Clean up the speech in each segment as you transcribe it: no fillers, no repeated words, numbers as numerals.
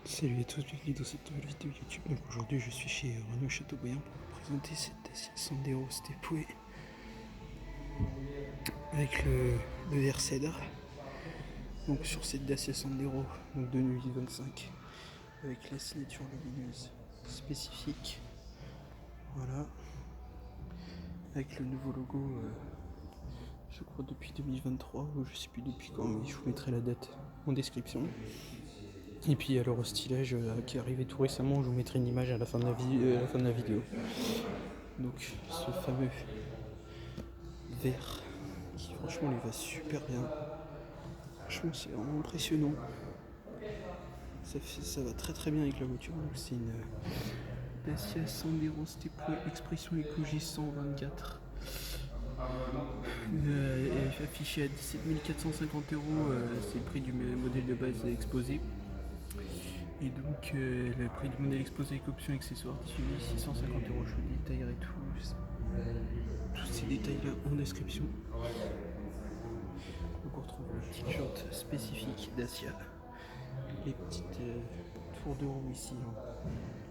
Salut à tous, bienvenue dans cette nouvelle vidéo YouTube. Donc aujourd'hui je suis chez Renault Chateaubriand pour vous présenter cette Dacia Sandero Stepway avec le verre cèdre. Donc sur cette Dacia Sandero donc 2025 avec la signature lumineuse spécifique. Voilà. Avec le nouveau logo je crois depuis 2023 ou je sais plus depuis quand, mais je vous mettrai la date en description. Et puis alors au stylage qui est arrivé tout récemment, je vous mettrai une image à la fin de la vidéo. Donc ce fameux verre qui franchement lui va super bien. Franchement c'est vraiment impressionnant. Ça va très très bien avec la voiture. Donc c'est une Dacia Sandero Stepway Expression Ecologie 124. Affiché à 17 450 €, c'est le prix du modèle de base exposé. Et donc le prix du modèle exposé avec option accessoires suivi 650 €. Je vous détaillerai tous ces détails là en description. Donc on retrouve la petite jante spécifique Dacia, les petites tours de roue ici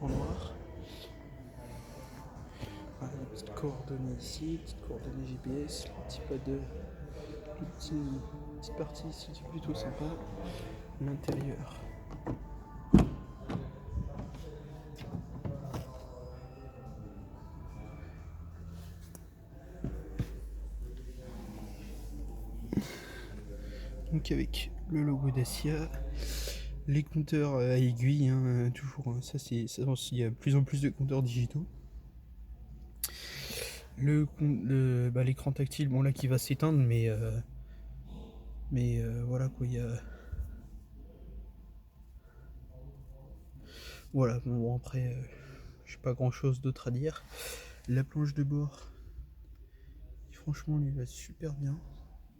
en noir. Voilà, les petites coordonnées ici, petites coordonnées GPS, le petit pas de petite partie ici qui est plutôt sympa. L'intérieur. Donc avec le logo Dacia, les compteurs à aiguille, toujours, ça il y a de plus en plus de compteurs digitaux. L'écran tactile, bon là qui va s'éteindre, mais voilà quoi, il y a... Voilà, bon après, j'ai pas grand chose d'autre à dire. La planche de bord, franchement, lui va super bien.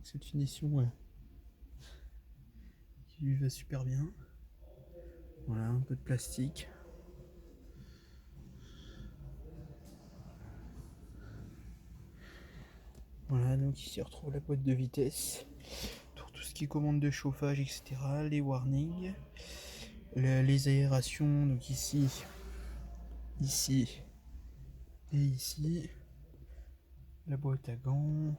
Cette finition qui lui va super bien. Voilà, un peu de plastique. Voilà, donc ici on retrouve la boîte de vitesse, pour tout ce qui est commande de chauffage, etc. Les warnings, les aérations, donc ici et ici. La boîte à gants.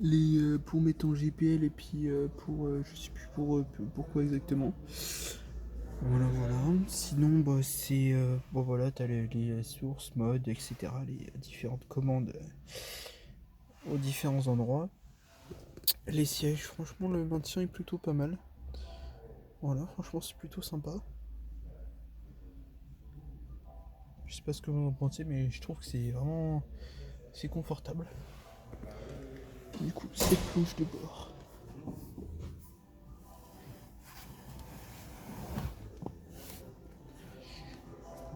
Les pour mettre en GPL et puis pour je sais plus pourquoi exactement. Voilà. Sinon bah c'est bon voilà, t'as les sources, mode, etc. Les différentes commandes aux différents endroits. Les sièges, franchement le maintien est plutôt pas mal. Voilà, franchement c'est plutôt sympa. Je sais pas ce que vous en pensez, mais je trouve que c'est confortable. Du coup, cette planche de bord.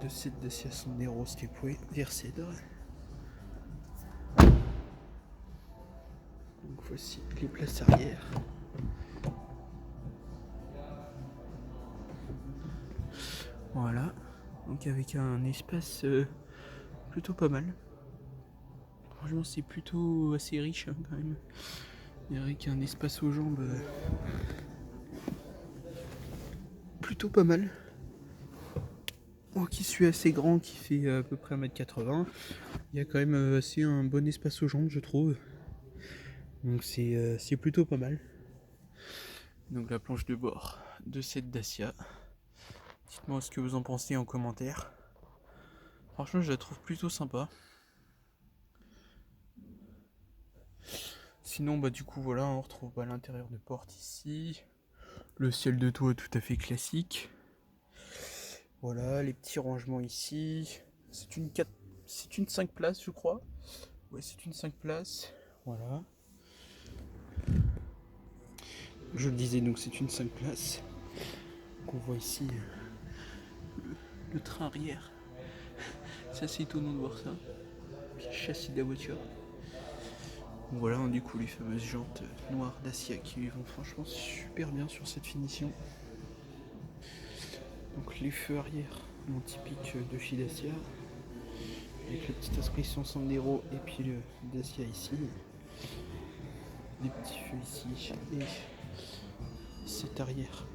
De cette Dacia Sandero Stepway vers cèdre. Donc voici les places arrière. Voilà, donc avec un espace plutôt pas mal. Franchement c'est plutôt assez riche quand même. Avec un espace aux jambes plutôt pas mal. Moi qui suis assez grand, qui fait à peu près 1m80, il y a quand même assez un bon espace aux jambes je trouve. Donc c'est plutôt pas mal. Donc la planche de bord de cette Dacia. Dites-moi ce que vous en pensez en commentaire. Franchement je la trouve plutôt sympa. Sinon bah du coup voilà, on retrouve l'intérieur de porte ici. Le ciel de toit tout à fait classique. Voilà, les petits rangements ici. C'est une 5 places je crois. Ouais, c'est une 5 places. Voilà. Je le disais, donc c'est une 5 places. Donc on voit ici le train arrière. C'est assez étonnant de voir ça. Puis le châssis de la voiture. Donc voilà, du coup les fameuses jantes noires Dacia qui vont franchement super bien sur cette finition. Donc les feux arrière, mon typique de chez Dacia. Avec le petit inscription Sandero et puis le Dacia ici. Des petits feux ici et cet moquette arrière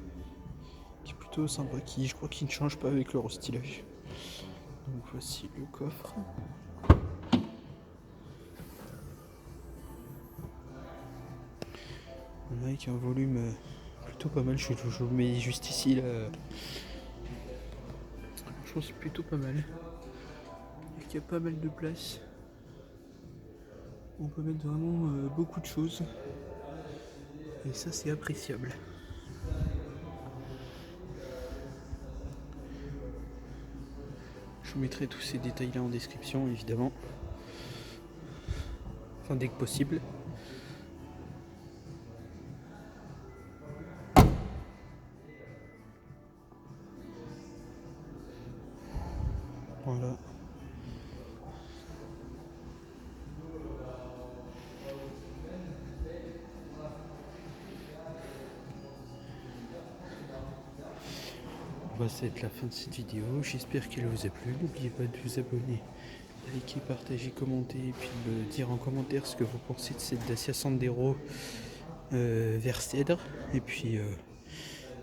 qui est plutôt sympa, qui je crois qu'il ne change pas avec le restylage. Donc voici le coffre. Avec un volume plutôt pas mal, je vous mets juste ici là. Je pense plutôt pas mal. Il y a pas mal de place. On peut mettre vraiment beaucoup de choses. Et ça c'est appréciable. Je vous mettrai tous ces détails là en description évidemment. Enfin dès que possible. Voilà. Bah, ça va être la fin de cette vidéo, j'espère qu'elle vous a plu. N'oubliez pas de vous abonner, liker, partager, commenter et puis me dire en commentaire ce que vous pensez de cette Dacia Sandero vert cèdre. Et puis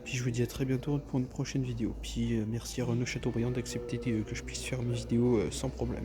je vous dis à très bientôt pour une prochaine vidéo. Puis merci à Renault Chateaubriand d'accepter que je puisse faire mes vidéos sans problème.